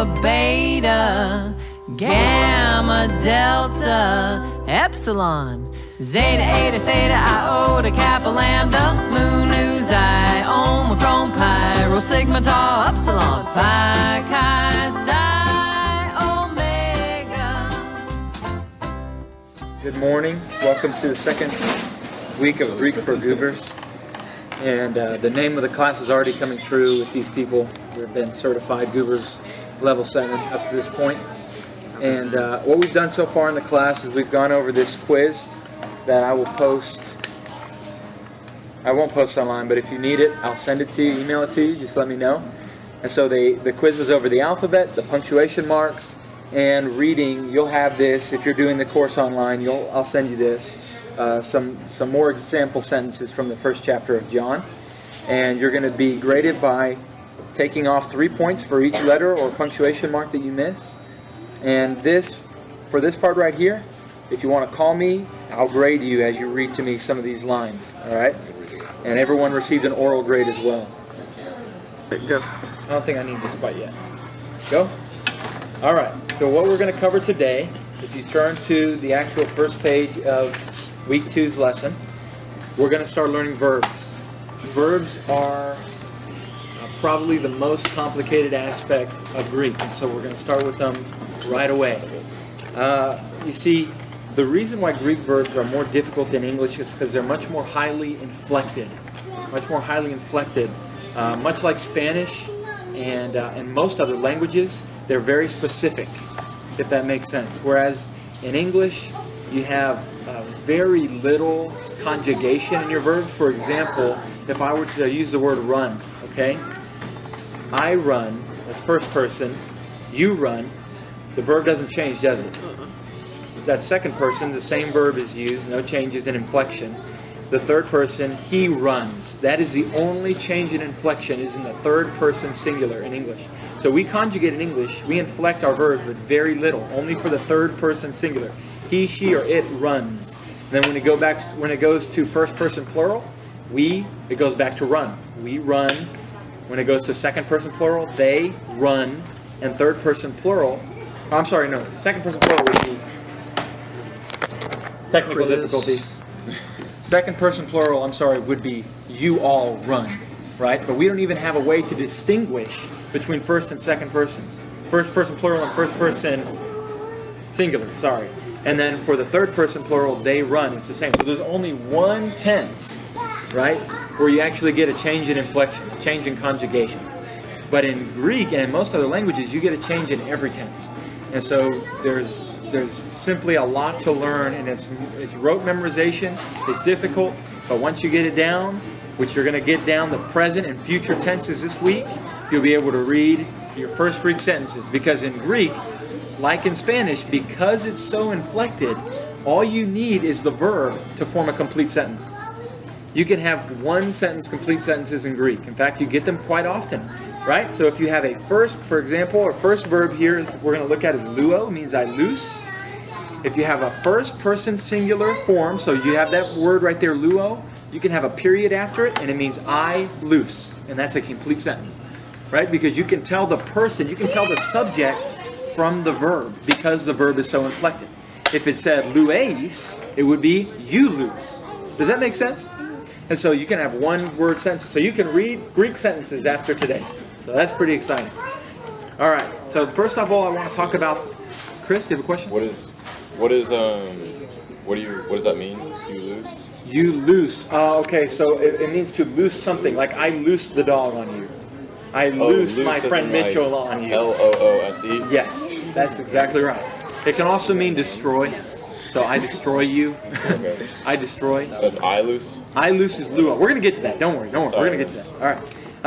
alpha, beta, gamma, delta, epsilon, zeta, eta, theta, iota, kappa, lambda, mu, nu, xi, omicron, pi, rho, sigma, tau, epsilon, pi, chi, psi, omega. Good morning. Welcome to the second week of Greek for Goobers. And the name of the class is already coming true with these people who have been certified Goobers level 7 up to this point. And what we've done so far in the class is we've gone over this quiz that I will post. I won't post online, but if you need it, I'll send it to you, email it to you, just let me know. And so the quiz was over the alphabet, the punctuation marks, and reading. You'll have this if you're doing the course online. I'll send you this. Some more example sentences from the first chapter of John, and you're going to be graded by taking off 3 points for each letter or punctuation mark that you miss. And for this part right here, if you want to call me, I'll grade you as you read to me some of these lines. All right, and everyone received an oral grade as well. Go. I don't think I need this quite yet. Go. All right. So what we're going to cover today, if you turn to the actual first page of Week 2's lesson, we're going to start learning verbs. Verbs are probably the most complicated aspect of Greek, and so we're going to start with them right away. You see, the reason why Greek verbs are more difficult than English is because they're much more highly inflected. Much like Spanish and most other languages, they're very specific, if that makes sense. Whereas in English, you have very little conjugation in your verbs. For example, if I were to use the word run, okay? I run, that's first person. You run. The verb doesn't change, does it? That second person, the same verb is used, no changes in inflection. The third person, he runs. That is the only change in inflection is in the third person singular in English. So we conjugate in English, we inflect our verbs with very little, only for the third person singular. He, she, or it runs. Then when it goes to first person plural, it goes back to run. We run. When it goes to second person plural, they run. And third person plural, second person plural would be technical difficulties. Second person plural, would be you all run, right? But we don't even have a way to distinguish between first and second persons. First person plural and first person singular, And then for the third person plural, they run. It's the same. So there's only one tense, right, where you actually get a change in inflection, a change in conjugation. But in Greek and in most other languages, you get a change in every tense. And so there's simply a lot to learn, and it's rote memorization. It's difficult, but once you get it down, which you're going to get down the present and future tenses this week, you'll be able to read your first Greek sentences. Because in Greek, like in Spanish, because it's so inflected, all you need is the verb to form a complete sentence. You can have one sentence complete sentences in Greek. In fact, you get them quite often, right? So if you have a first, for example, our first verb here we're going to look at is luo, means I loose. If you have a first person singular form, so you have that word right there, luo, you can have a period after it, and it means I loose. And that's a complete sentence, right? Because you can tell the person, you can tell the subject from the verb, because the verb is so inflected. If it said lueis, it would be you loose. Does that make sense? And so you can have one word sentences. So you can read Greek sentences after today. So that's pretty exciting. All right. So first of all, I want to talk about, Chris, you have a question? What does that mean? You loose? You loose. Okay. So it means to loose something. Like I loose the dog on you. I loose my friend Mitchell on you. Loose? Yes, that's exactly right. It can also mean destroy. So I destroy you. Okay. I destroy. That's I loose? I loose is luo. We're going to get to that. Don't worry. We're going to get to that. All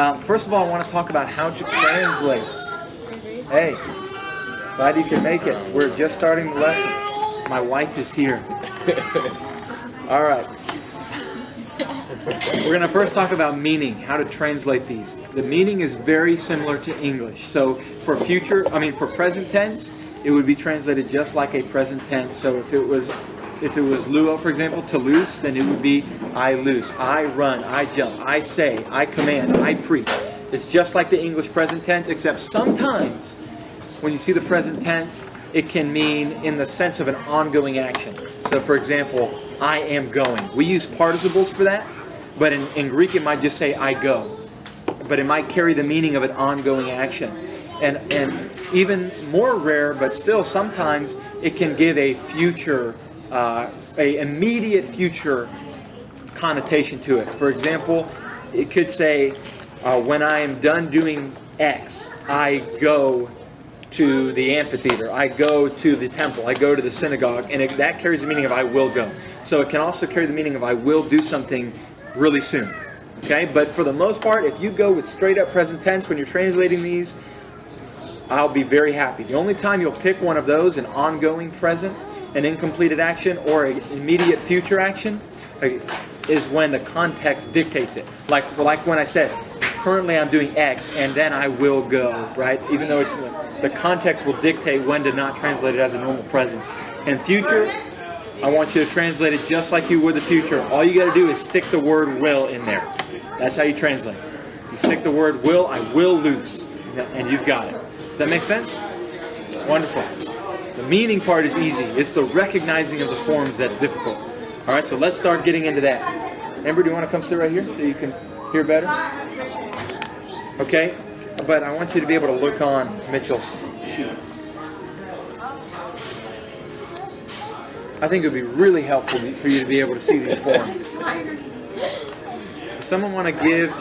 right. First of all, I want to talk about how to translate. Hey, glad you can make it. We're just starting the lesson. My wife is here. All right. We're going to first talk about meaning, how to translate these. The meaning is very similar to English. So for present tense, it would be translated just like a present tense. So if it was luo, for example, to loose, then it would be I loose, I run, I jump, I say, I command, I preach. It's just like the English present tense, except sometimes when you see the present tense, it can mean in the sense of an ongoing action. So for example, I am going. We use participles for that, but in Greek it might just say I go. But it might carry the meaning of an ongoing action. And even more rare, but still sometimes it can give a future, a immediate future connotation to it. For example, it could say, when I am done doing X, I go to the amphitheater, I go to the temple, I go to the synagogue, and that carries the meaning of I will go. So it can also carry the meaning of I will do something really soon. Okay, but for the most part, if you go with straight up present tense when you're translating these, I'll be very happy. The only time you'll pick one of those, an ongoing present, an incompleted action, or an immediate future action, is when the context dictates it. Like when I said, currently I'm doing X, and then I will go, right? Even though it's the context will dictate when to not translate it as a normal present. And future, I want you to translate it just like you would the future. All you got to do is stick the word will in there. That's how you translate. You stick the word will, I will loose, and you've got it. Does that make sense? Wonderful. The meaning part is easy. It's the recognizing of the forms that's difficult. All right, so let's start getting into that. Amber, do you want to come sit right here so you can hear better? Okay, but I want you to be able to look on Mitchell's sheet. I think it would be really helpful for you to be able to see these forms. Does someone want to give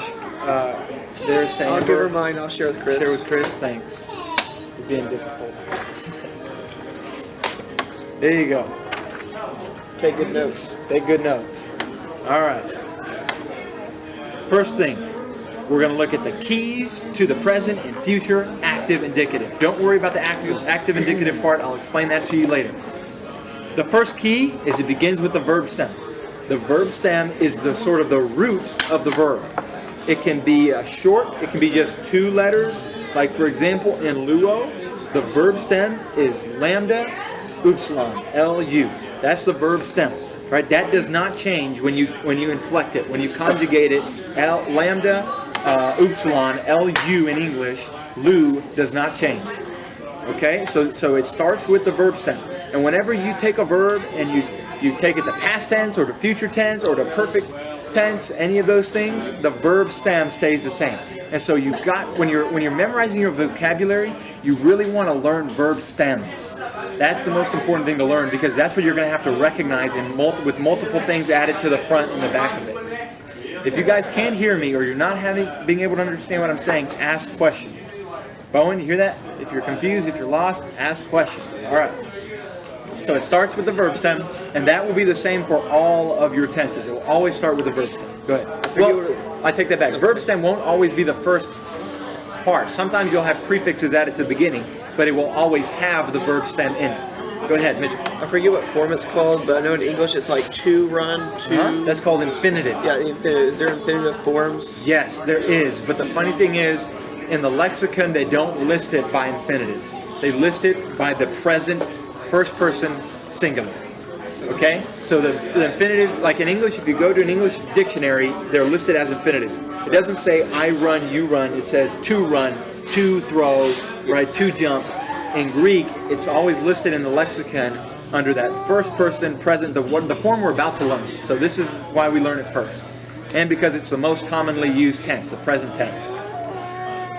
theirs to Amber? I'll give her mine. I'll share with Chris. Share with Chris. Thanks. You're being difficult. There you go. Take good notes. Take good notes. All right. First thing, we're going to look at the keys to the present and future active indicative. Don't worry about the active indicative part. I'll explain that to you later. The first key is it begins with the verb stem. The verb stem is the sort of the root of the verb. It can be short. It can be just two letters. Like for example, in luo, the verb stem is lambda upsilon, L-U. That's the verb stem, right? That does not change when you inflect it. When you conjugate it, lambda upsilon, L-U in English, lu does not change. Okay, so it starts with the verb stem. And whenever you take a verb and you take it to past tense or to future tense or to perfect tense, any of those things, the verb stem stays the same. And so you've got, when you're memorizing your vocabulary, you really want to learn verb stems. That's the most important thing to learn because that's what you're going to have to recognize with multiple things added to the front and the back of it. If you guys can't hear me or you're not being able to understand what I'm saying, ask questions. Bowen, you hear that? If you're confused, if you're lost, ask questions. All right. So it starts with the verb stem, and that will be the same for all of your tenses. It will always start with the verb stem. Go ahead. Well, I take that back. Verb stem won't always be the first part. Sometimes you'll have prefixes added to the beginning, but it will always have the verb stem in it. Go ahead, Mitchell. I forget what form it's called, but I know in English it's like to run, to... That's called infinitive. Yeah, is there infinitive forms? Yes, there is. But the funny thing is, in the lexicon, they don't list it by infinitives. They list it by the present first person singular. Okay? So the infinitive, like in English, if you go to an English dictionary, they're listed as infinitives. It doesn't say I run, you run. It says to run, to throw, right? To jump. In Greek, it's always listed in the lexicon under that first person present, the form we're about to learn. So this is why we learn it first. And because it's the most commonly used tense, the present tense.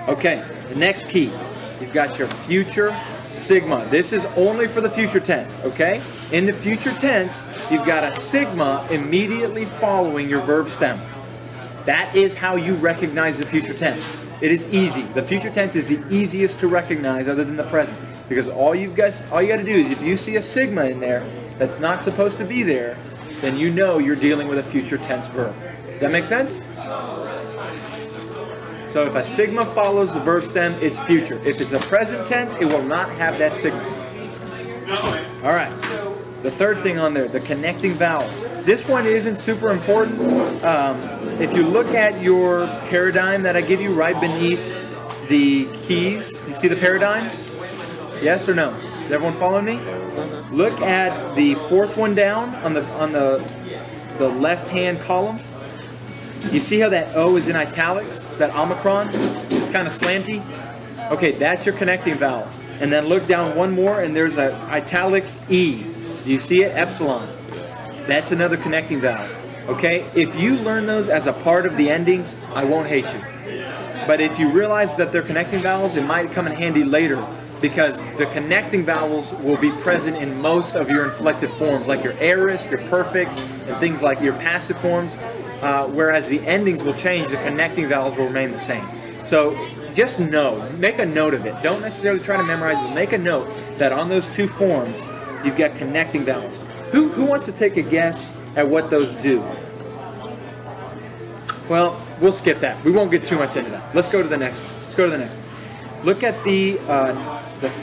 Okay, the next key. You've got your future sigma. This is only for the future tense, okay? In the future tense, you've got a sigma immediately following your verb stem. That is how you recognize the future tense. It is easy. The future tense is the easiest to recognize other than the present. Because all you got to do is if you see a sigma in there that's not supposed to be there, then you know you're dealing with a future tense verb. Does that make sense? So if a sigma follows the verb stem, it's future. If it's a present tense, it will not have that sigma. All right. The third thing on there, the connecting vowel. This one isn't super important. If you look at your paradigm that I give you right beneath the keys, you see the paradigms? Yes or no? Is everyone following me? Look at the fourth one down on the left-hand column. You see how that O is in italics? That omicron? It's kind of slanty. Okay, that's your connecting vowel. And then look down one more, and there's a italics E. Do you see it? Epsilon. That's another connecting vowel. Okay? If you learn those as a part of the endings, I won't hate you. But if you realize that they're connecting vowels, it might come in handy later, because the connecting vowels will be present in most of your inflected forms, like your aorist, your perfect, and things like your passive forms, whereas the endings will change, the connecting vowels will remain the same. So just know, make a note of it. Don't necessarily try to memorize it, but make a note that on those two forms, you've got connecting vowels. Who wants to take a guess at what those do? Well, we'll skip that. We won't get too much into that. Let's go to the next one. Let's go to the next one. Look at the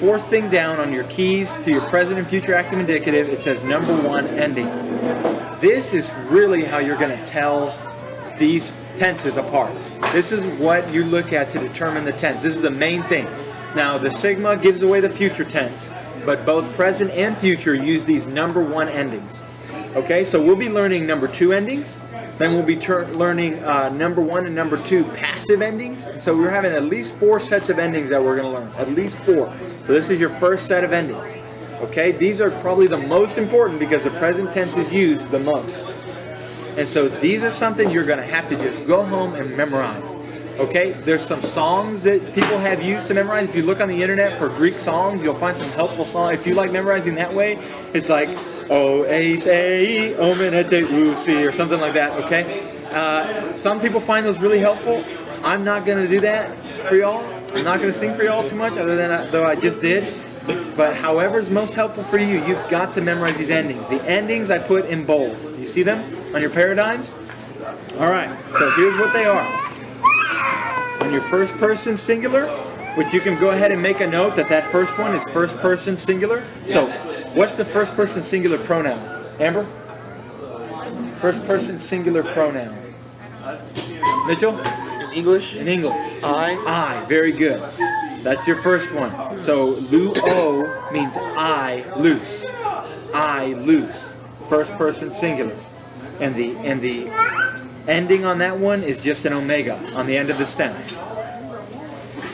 fourth thing down on your keys to your present and future active indicative. It says number 1 endings. This is really how you're going to tell these tenses apart. This is what you look at to determine the tense. This is the main thing. Now, the sigma gives away the future tense, but both present and future use these number 1 endings. Okay, so we'll be learning number 2 endings. Then we'll be learning number 1 and number 2 passive endings. And so we're having at least 4 sets of endings that we're going to learn. At least 4. So this is your first set of endings. Okay, these are probably the most important because the present tense is used the most. And so these are something you're going to have to just go home and memorize. Okay, there's some songs that people have used to memorize. If you look on the internet for Greek songs, you'll find some helpful songs. If you like memorizing that way, it's like O Ace A Omenete Usi or something like that. Okay, some people find those really helpful. I'm not going to do that for y'all. I'm not going to sing for y'all too much, other than though I just did. But however is most helpful for you, you've got to memorize these endings. The endings I put in bold. You see them on your paradigms? All right. So here's what they are. On your first person singular, which you can go ahead and make a note that first one is first person singular. So what's the first person singular pronoun? Amber? First person singular pronoun. Mitchell? In English? In English. I. Very good. That's your first one. So luo means I loose. I loose. First person singular. And the ending on that one is just an omega on the end of the stem.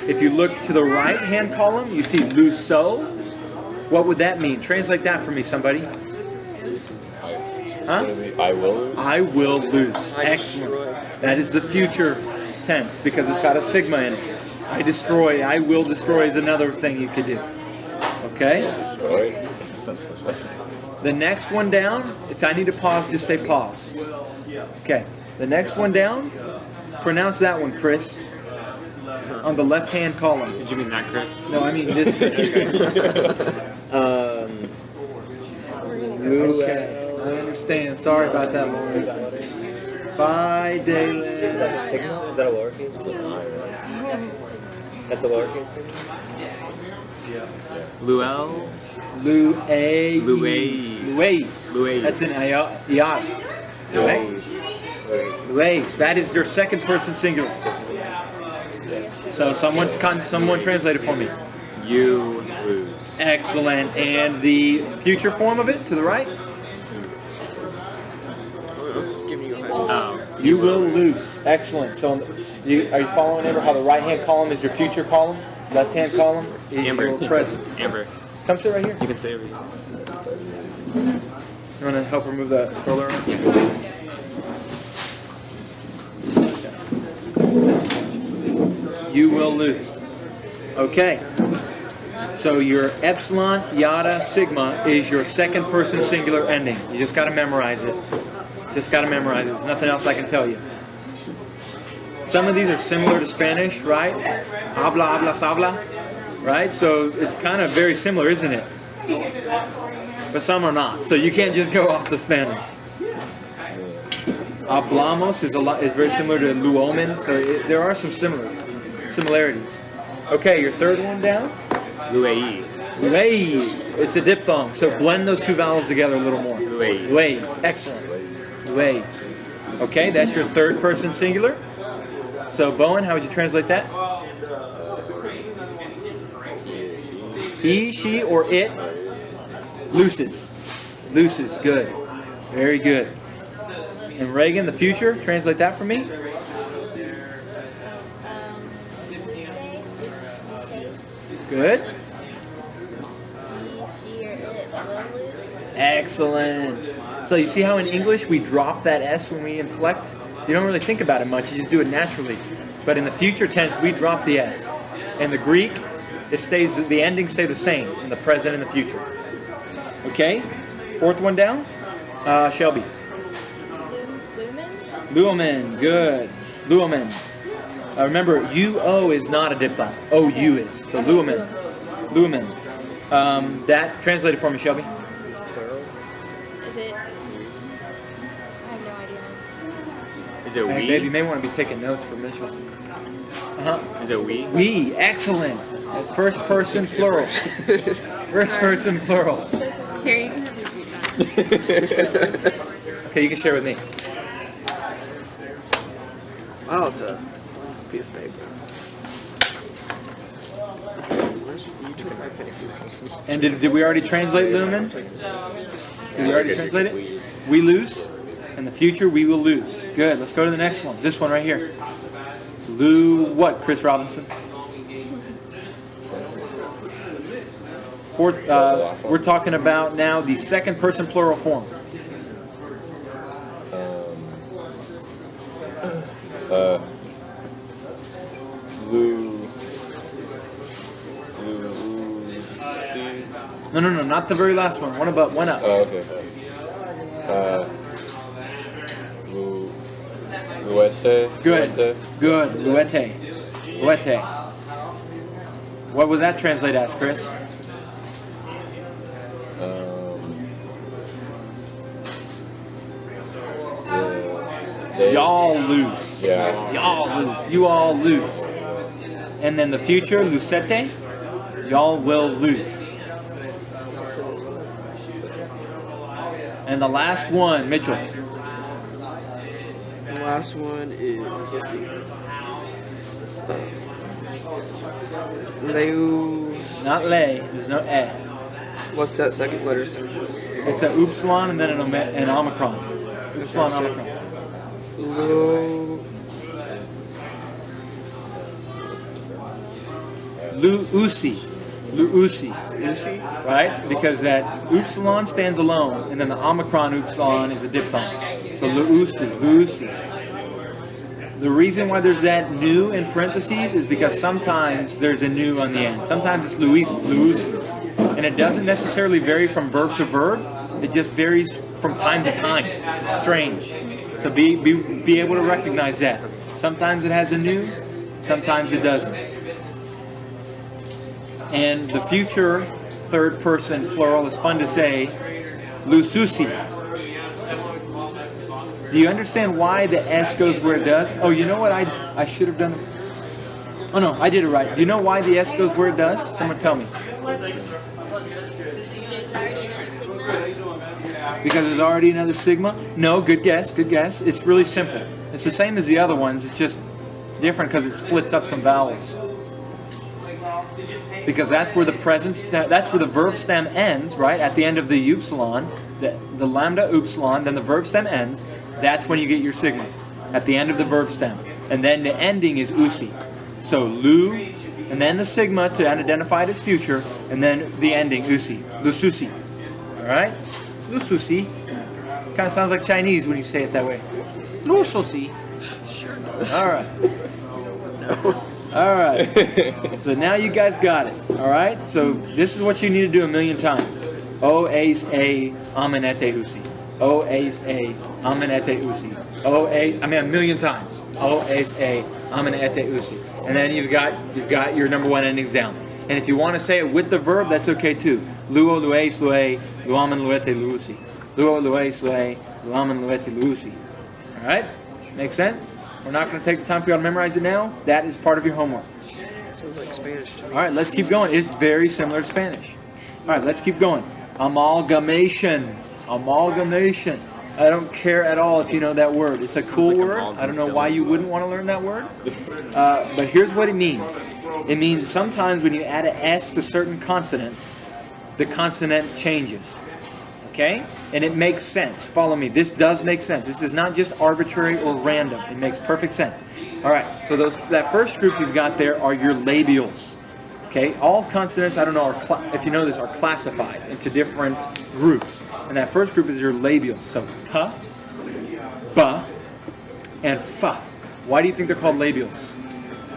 If you look to the right hand column, you see luso. What would that mean? Translate that for me, somebody. Huh? I will lose. I will lose. I Excellent. destroy. That is the future tense because it's got a sigma in it. I destroy. I will destroy is another thing you could do. Okay? Destroy. The next one down, if I need to pause, just say pause. Okay. The next one down, pronounce that one, Chris. On the left-hand column. Did you mean that, Chris? No, I mean this. Okay. I understand. Sorry about that, Lauren. Bye, Dalen. Is that a signal? Is that a lowercase? That's a lowercase? Luel? Luais. Luais. Luais. That's an iot. Right? Luais. That is your second person singular. So someone translate it for me. You lose. Excellent. And the future form of it to the right? I'm just giving you a high. Oh. You will lose. Excellent. So are you following Amber how the right hand column is your future column? Left hand column is Amber. your present. Amber. Come sit right here. You can say over here. You want to help her move the scroller around? You will lose. Okay. So your epsilon, iota, sigma is your second person singular ending. You just got to memorize it. Just got to memorize it. There's nothing else I can tell you. Some of these are similar to Spanish, right? Habla, habla, habla. Right? So it's kind of very similar, isn't it? But some are not. So you can't just go off the Spanish. Hablamos is very similar to luomen. So there are some similarities. Okay, your third one down. Luei. Luei. It's a diphthong. So blend those two vowels together a little more. Luei. Luei. Excellent. Luei. Okay, that's your third person singular. So Bowen, how would you translate that? He, she, or it looses. Looses. Good. Very good. And Reagan, the future, translate that for me. Good. Excellent. So you see how in English we drop that S when we inflect? You don't really think about it much. You just do it naturally. But in the future tense, we drop the S. In the Greek, it stays. The endings stay the same in the present and the future. Okay. Fourth one down. Shelby. Lumen. Good. Lumen. Remember, UO is not a diphthong. OU is. So lumen. Lumen. That translated for me, Shelby. Is plural? Is it? I have no idea. Is it Hey, we? baby, you may want to be taking notes for Mitchell. Uh-huh. Is it we? We. Excellent. That's first person plural. First person plural. Here, you can have your feedback. Okay, you can share with me. Wow, it's a piece of paper. You took my penny. And did we already translate lumen? Did we already translate it? We lose. In the future, we will lose. Good. Let's go to the next one. This one right here. What, Chris Robinson? Fourth, we're talking about now the second person plural form. No, not the very last one. One up. Oh, okay. Luete. Good. Good. Luete. What would that translate as, Chris? Y'all lose. Yeah. Y'all lose. You all lose. And then the future, lucete. Y'all will lose. And the last one, Mitchell. The last one is, let's see. Leu. Not lay. There's no e. What's that second letter? It's an upsilon and then an omicron. Upsilon, omicron. Luusi. Lucy? Right? Because that upsilon stands alone, and then the omicron upsilon is a diphthong. So Luusi. The reason why there's that nu in parentheses is because sometimes there's a nu on the end. Sometimes it's Luusi. And it doesn't necessarily vary from verb to verb. It just varies from time to time. It's strange. So be able to recognize that. Sometimes it has a nu, sometimes it doesn't. And the future third person plural is fun to say, lususi. Do you understand why the S goes where it does? Oh, you know what I should have done? Oh no, I did it right. Do you know why the S goes where it does? Someone tell me. Because there's already another sigma? No, good guess. It's really simple. It's the same as the other ones. It's just different because it splits up some vowels. Because that's where the verb stem ends, right? At the end of the upsilon, the lambda upsilon, then the verb stem ends. That's when you get your sigma. At the end of the verb stem. And then the ending is usi. So lu, and then the sigma to identify it as future, and then the ending usi. Lususi. Alright? Lususi. Kind of sounds like Chinese when you say it that way. Lususi. Sure does. Alright. No. Alright. So now you guys got it. Alright? So this is what you need to do a million times. O ace a amenete usi. O ace a amenete usi. A million times. O ace a amenete usi. And then you've got your number one endings down. And if you want to say it with the verb, that's okay too. Luo, lues, lue, luamen, luete, luusi. Luo, lues, lue, luamen, luete, luusi. Alright? Make sense? We're not going to take the time for you to memorize it now. That is part of your homework. Sounds like Spanish to me. Alright, let's keep going. It's very similar to Spanish. Alright, let's keep going. Amalgamation. Amalgamation. I don't care at all if you know that word. It's a cool word. I don't know why you wouldn't want to learn that word. But here's what it means. It means sometimes when you add an S to certain consonants, the consonant changes. Okay? And it makes sense. Follow me. This does make sense. This is not just arbitrary or random. It makes perfect sense. Alright, so that first group you've got there are your labials. Okay, all consonants, I don't know if you know this, are classified into different groups. And that first group is your labials. So pa, ba, and fa. Why do you think they're called labials?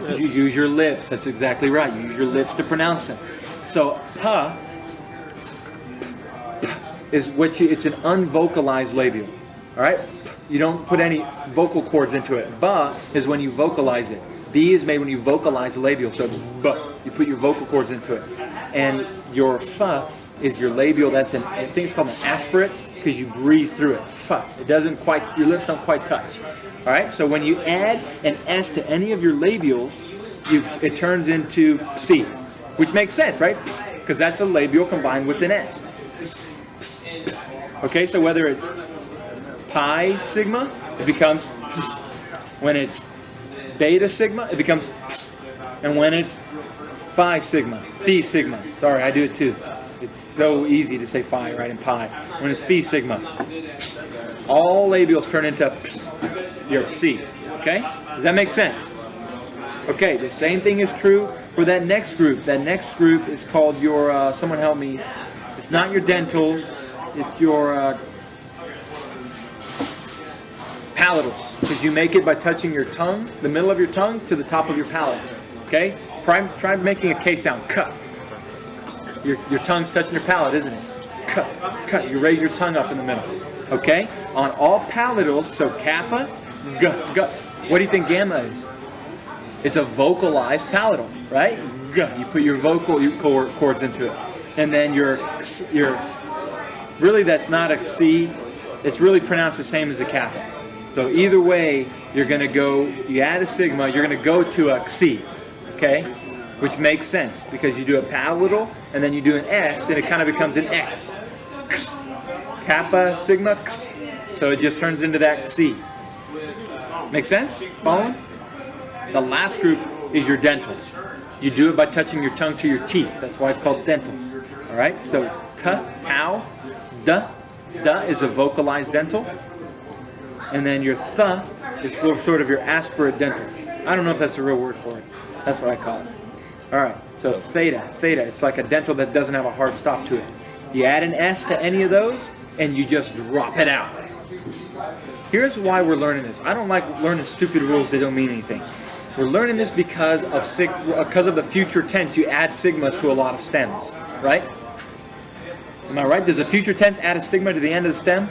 Because you use your lips. That's exactly right. You use your lips to pronounce them. So pa is it's an unvocalized labial. All right? You don't put any vocal cords into it. Ba is when you vocalize it. B is made when you vocalize the labial. So ba, you put your vocal cords into it. And your fa is your labial. I think it's called an aspirate because you breathe through it. Fa. It doesn't quite, your lips don't quite touch. All right? So when you add an S to any of your labials, it turns into C, which makes sense, right? Because that's a labial combined with an S. Okay, so whether it's pi sigma, it becomes ps. When it's beta sigma, it becomes ps. And when it's phi sigma, sorry, I do it too. It's so easy to say phi, right, and pi. When it's phi sigma, ps. All labials turn into ps, your C. Okay? Does that make sense? Okay, the same thing is true for that next group. That next group is called your, someone help me, it's not your dentals, it's your palatals, because you make it by touching your tongue, the middle of your tongue, to the top of your palate. Okay? Try making a K sound. Cut. Your tongue's touching your palate, isn't it? Cut. You raise your tongue up in the middle. Okay? On all palatals, so kappa, g. What do you think gamma is? It's a vocalized palatal, right? G. You put your vocal cords into it. And then your really that's not a C. It's really pronounced the same as a kappa. So either way, you're going to go, you add a sigma, you're going to go to a C, okay? Which makes sense because you do a palatal and then you do an S and it kind of becomes an X. Kappa, sigma, X. So it just turns into that C. Make sense? Following? The last group is your dentals. You do it by touching your tongue to your teeth. That's why it's called dentals. All right? So tau, da is a vocalized dental. And then your th is sort of your aspirate dental. I don't know if that's the real word for it. That's what I call it. All right. So theta, it's like a dental that doesn't have a hard stop to it. You add an S to any of those, and you just drop it out. Here's why we're learning this. I don't like learning stupid rules that don't mean anything. We're learning this because of the future tense. You add sigmas to a lot of stems, right? Am I right? Does the future tense add a stigma to the end of the stem?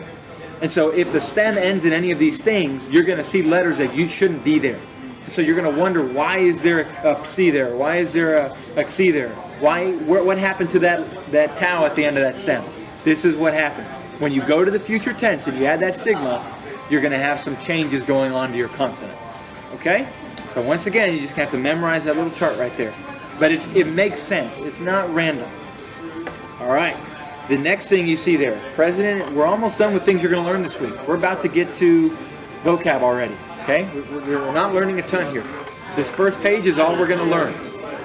And so if the stem ends in any of these things, you're going to see letters that you shouldn't be there. So you're going to wonder, why is there a C there? Why is there a C there? What happened to that tau at the end of that stem? This is what happened. When you go to the future tense and you add that sigma, you're going to have some changes going on to your consonants. Okay? So once again, you just have to memorize that little chart right there. But it makes sense. It's not random. All right. The next thing you see there, president, we're almost done with things you're going to learn this week. We're about to get to vocab already, okay? We're not learning a ton here. This first page is all we're going to learn.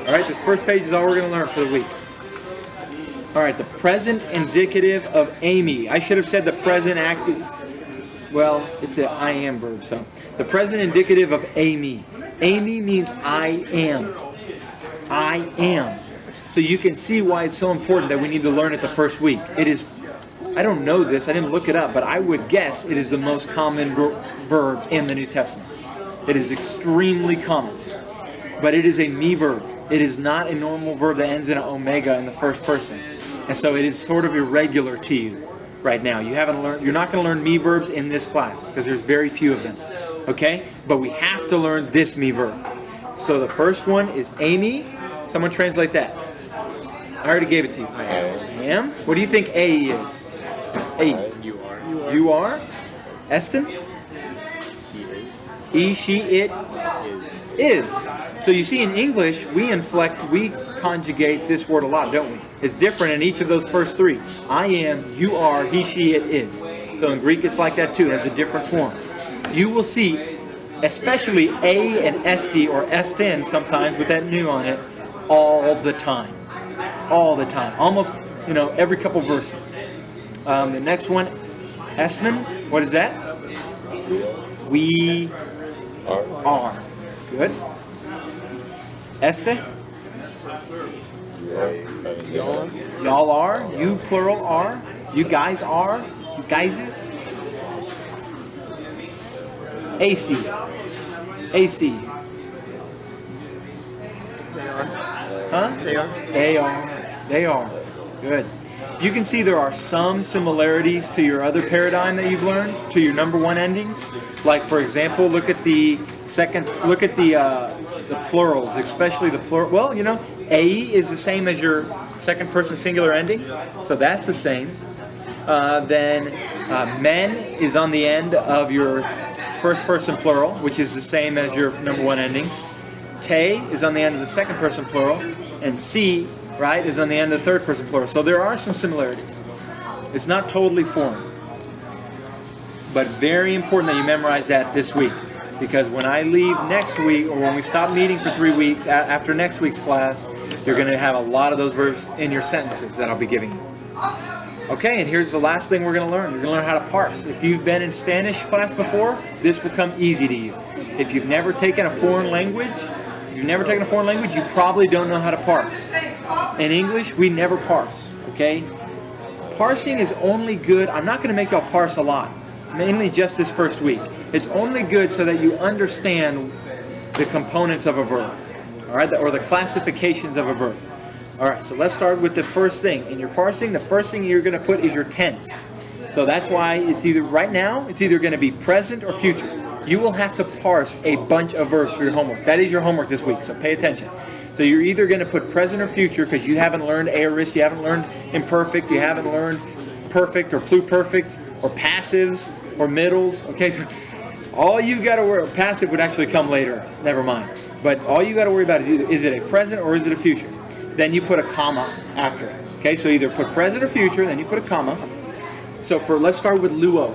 All right, this first page is all we're going to learn for the week. All right, the present indicative of Amy. I should have said the present active. Well, it's an I am verb, so. The present indicative of Amy. Amy means I am. I am. So you can see why it's so important that we need to learn it the first week. It is, I don't know this, I didn't look it up, but I would guess it is the most common verb in the New Testament. It is extremely common. But it is a me verb. It is not a normal verb that ends in an omega in the first person. And so it is sort of irregular to you right now. You're not going to learn me verbs in this class because there's very few of them. Okay? But we have to learn this me verb. So the first one is Amy. Someone translate that. I already gave it to you. I am. What do you think A is? A. You are. You are? Eston? She is. He, she, it is. So you see in English, we inflect, we conjugate this word a lot, don't we? It's different in each of those first three. I am, you are, he, she, it is. So in Greek it's like that too. It has a different form. You will see, especially A and Esti or Estin sometimes with that new on it, all the time. All the time. Almost, every couple verses. The next one, Esmond. What is that? We are. Good. Este? Y'all. Y'all are. You plural are. You guys are. You guyses. AC. AC. They are. Huh? They are. They are. They are. Good. You can see there are some similarities to your other paradigm that you've learned, to your number one endings. Like, for example, look at the plurals, especially the plural. Well, you know, AE is the same as your second person singular ending, so that's the same. Then men is on the end of your first person plural, which is the same as your number one endings. Te is on the end of the second person plural, and C, right, is on the end of the third person plural. So there are some similarities. It's not totally foreign. But very important that you memorize that this week. Because when I leave next week, or when we stop meeting for 3 weeks, after next week's class, you're going to have a lot of those verbs in your sentences that I'll be giving you. Okay, and here's the last thing we're going to learn. We're going to learn how to parse. If you've been in Spanish class before, this will come easy to you. If you've never taken a foreign language, you probably don't know how to parse. In English, we never parse, okay? Parsing is only good. I'm not going to make y'all parse a lot, mainly just this first week. It's only good so that you understand the components of a verb, all right, or the classifications of a verb. All right, so let's start with the first thing. In your parsing, the first thing you're going to put is your tense. So that's why it's either, right now, it's either going to be present or future. You will have to parse a bunch of verbs for your homework. That is your homework this week, so pay attention. So you're either going to put present or future because you haven't learned aorist, you haven't learned imperfect, you haven't learned perfect or pluperfect or passives or middles. Okay, so all you got to worry, passive would actually come later, never mind. But all you got to worry about is either, is it a present or is it a future? Then you put a comma after it. Okay, so either put present or future, then you put a comma. So let's start with luo.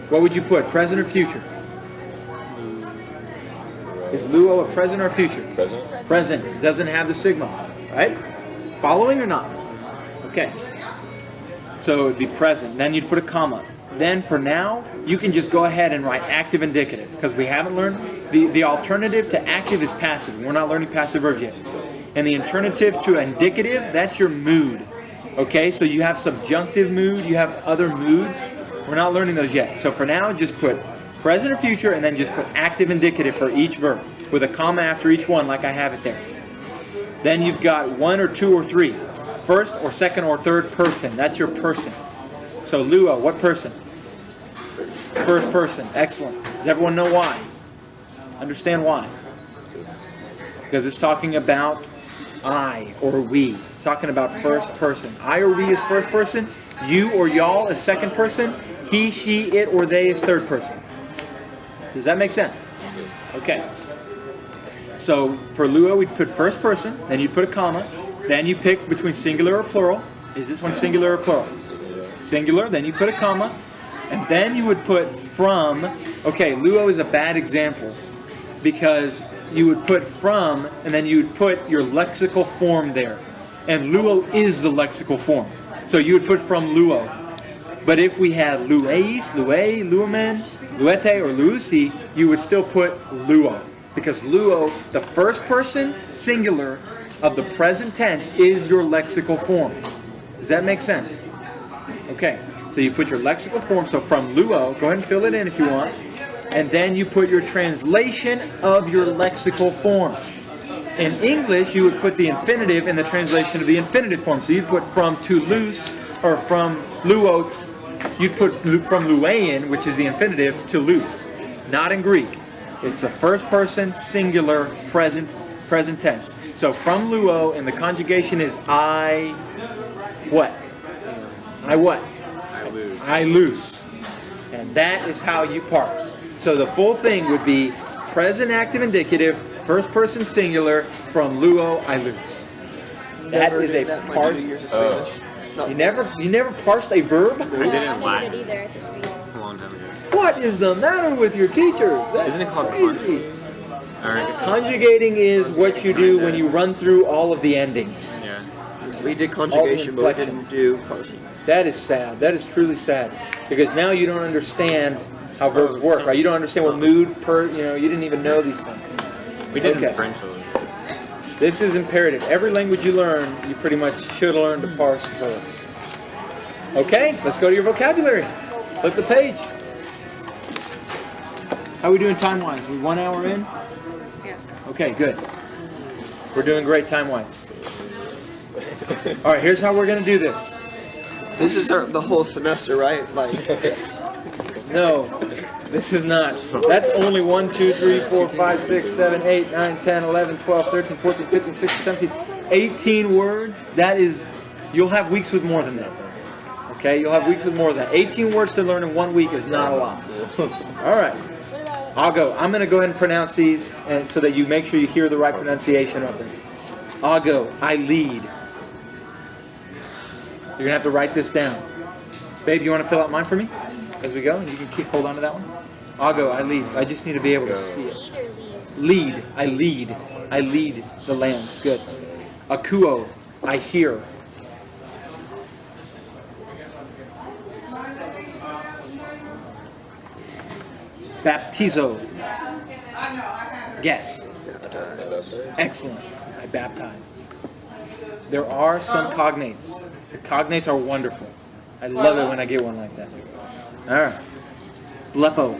What would you put, present or future? Is luo a present or a future? Present. Present. It doesn't have the sigma, right? Following or not? Okay. So it would be present. Then you'd put a comma. Then for now, you can just go ahead and write active indicative because we haven't learned the alternative to active is passive. We're not learning passive verbs yet. And the alternative to indicative, that's your mood. Okay, so you have subjunctive mood, you have other moods. We're not learning those yet. So for now, just put present or future and then just put active indicative for each verb with a comma after each one like I have it there. Then you've got one or two or three. First or second or third person. That's your person. So luo, what person? First person. Excellent. Does everyone know why? Understand why? Because it's talking about I or we. It's talking about first person. I or we is first person. You or y'all is second person. He, she, it, or they is third person. Does that make sense? Okay. So for luo, we'd put first person. Then you'd put a comma. Then you pick between singular or plural. Is this one singular or plural? Singular. Then you put a comma. And then you would put from. Okay, luo is a bad example because you would put from and then you would put your lexical form there. And luo is the lexical form. So you would put from luo. But if we had lueis, lue, luamen, luete, or luusi, you would still put luo. Because luo, the first person singular of the present tense, is your lexical form. Does that make sense? Okay, so you put your lexical form. So from luo, go ahead and fill it in if you want. And then you put your translation of your lexical form. In English, you would put the infinitive in the translation of the infinitive form. So you'd put from to loose, or from luo, you'd put from luein, which is the infinitive, to loose. Not in Greek. It's the first person, singular, present tense. So from luo, and the conjugation is I, what? I what? I lose. I loose. And that is how you parse. So the full thing would be present active indicative, first person singular, from luo, I lose. That is a that in my parse. 2 years of Spanish. Not You never parsed a verb? I did it in I Latin did it either. It took 3 years. a long time ago. What is the matter with your teachers? That's Isn't it called crazy. Alright. Conjugating is what you do when you run through all of the endings. Yeah. We did conjugation, but we inflection. didn't do parsing. That is sad. That is truly sad. Because now you don't understand how verbs work, right? You don't understand what mood, you didn't even know these things. We did Okay. in French a little. This is imperative. Every language you learn, you pretty much should learn to parse verbs. Okay, let's go to your vocabulary. Flip the page. How are we doing time-wise? We 1 hour in? Yeah. Okay, good. We're doing great time-wise. All right, here's how we're going to do this. This is the whole semester, right? Like, No, this is not. That's only 1, 2, 3, 4, 5, 6, 7, 8, 9, 10, 11, 12, 13, 14, 15, 16, 17, 18 words. That is, you'll have weeks with more than that. Okay, you'll have weeks with more than that. 18 words to learn in 1 week is not a lot. All right, I'll go. I'm going to go ahead and pronounce these and so that you make sure you hear the right pronunciation of them. I'll go. I lead. You're going to have to write this down. Babe, you want to fill out mine for me as we go? You can hold on to that one. I'll go. I lead. I just need to be able to see it. Lead. I lead. I lead the lambs. Good. Akuo. I hear. Baptizo. Guess. Excellent. I baptize. There are some cognates. The cognates are wonderful. I love it when I get one like that. All right. Blepo.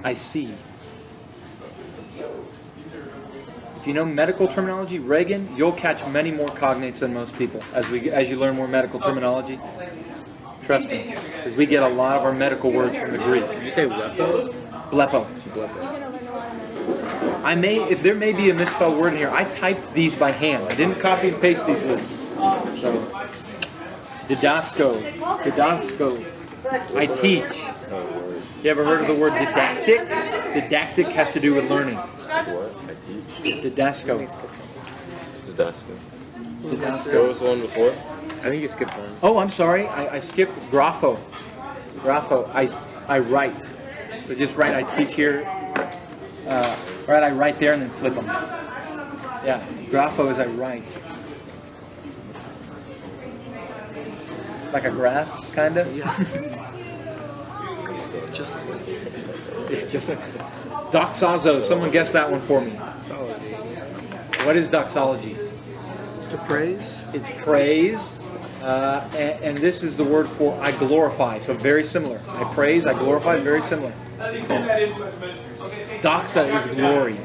I see. If you know medical terminology, Reagan, you'll catch many more cognates than most people as you learn more medical terminology. Trust me, because we get a lot of our medical words from the Greek. Did you say blepo? Blepo. Blepo. If there may be a misspelled word in here, I typed these by hand. I didn't copy and paste these lists. So, didasco. I teach. You ever heard of the word didactic? Didactic has to do with learning. What? I teach. Didasco. Didasco. Didasco. What was the one before? I think you skipped one. Oh, I'm sorry. I skipped grapho. Grapho. I write. So just write. I teach here. Right. I write there and then flip them. Yeah. Grapho is I write. Like a graph, kind of. Yeah. just like Yeah, just like doxazo. Someone guess that one for me. What is doxology? to praise. It's praise. And this is the word for I glorify. So very similar. I praise, I glorify, very similar. Doxa is glory.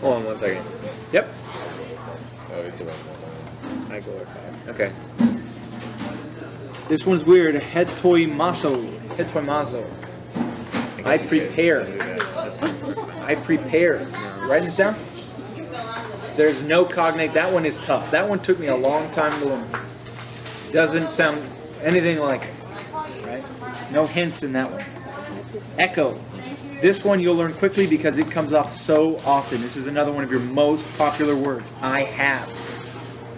Hold on 1 second. Yep. Oh, it's around that I glorify. Okay. This one's weird. Hetoimazo. Hetoimazo. I prepare. I prepare. Write this down. There's no cognate. That one is tough. That one took me a long time to learn. Doesn't sound anything like it. Right? No hints in that one. Echo. This one you'll learn quickly because it comes up so often. This is another one of your most popular words. I have.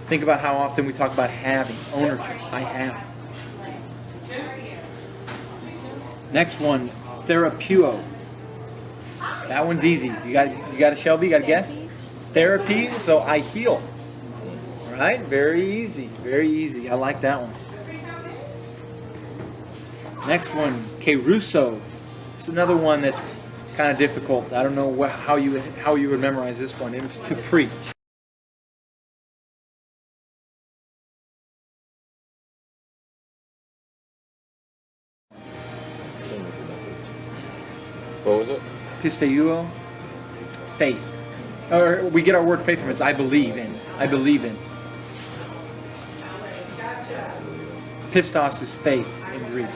Think about how often we talk about having, ownership. I have. Next one, therapeuo. That one's easy. You got a Shelby? You got a guess? Therapy. So I heal. All right. Very easy. Very easy. I like that one. Next one, keruso. It's another one that's kind of difficult. I don't know how you would memorize this one. It's to preach. What was it? Pisteuo, faith. Or we get our word faith from it. It's I believe in. I believe in. Pistos is faith in Greek.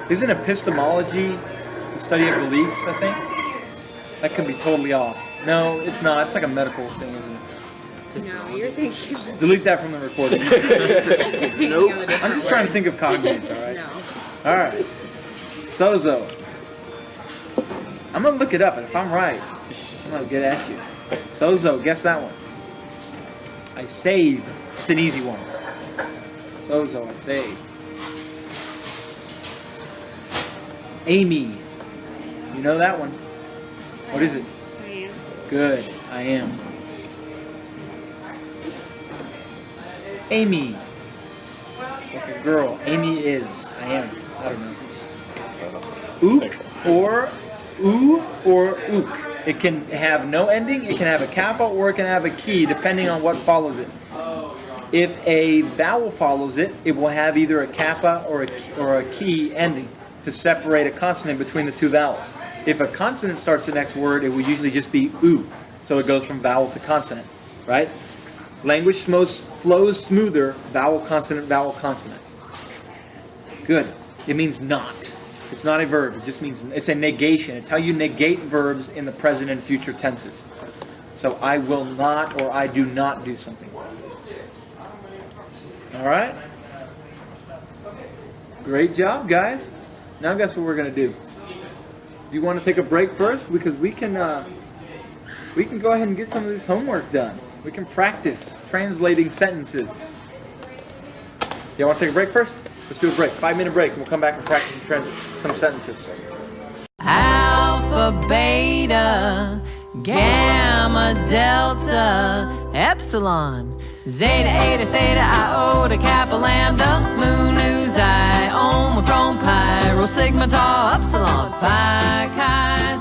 Isn't epistemology the study of beliefs, I think? That could be totally off. No, it's not. It's like a medical thing, isn't it? No, you're thinking. Delete that from the recording. Nope. I'm just trying to think of cognates, alright? No. Alright. Sozo. I'm going to look it up, and if I'm right, I'm going to get at you. Sozo, guess that one. I save. It's an easy one. Sozo, I save. Amy. You know that one. What is it? I am. Good. I am. Amy. Like a girl. Amy is. I am. I don't know. Oop or oo or ook. It can have no ending, it can have a kappa, or it can have a key, depending on what follows it. If a vowel follows it, it will have either a kappa or a key ending to separate a consonant between the two vowels. If a consonant starts the next word, it will usually just be oo. So it goes from vowel to consonant, right? Language flows smoother, vowel, consonant, vowel, consonant. Good. It means not. It's not a verb. It just means, it's a negation. It's how you negate verbs in the present and future tenses. So I will not or I do not do something. All right? Great job, guys. Now guess what we're going to do? Do you want to take a break first? Because we can go ahead and get some of this homework done. We can practice translating sentences. You want to take a break first? Let's do a break. 5-minute break, and we'll come back and practice some sentences. Alpha, beta, gamma, delta, epsilon, zeta, eta, theta, iota, kappa, lambda, mu, nu, xi, omicron, pi, rho, sigma, tau, upsilon, pi, chi,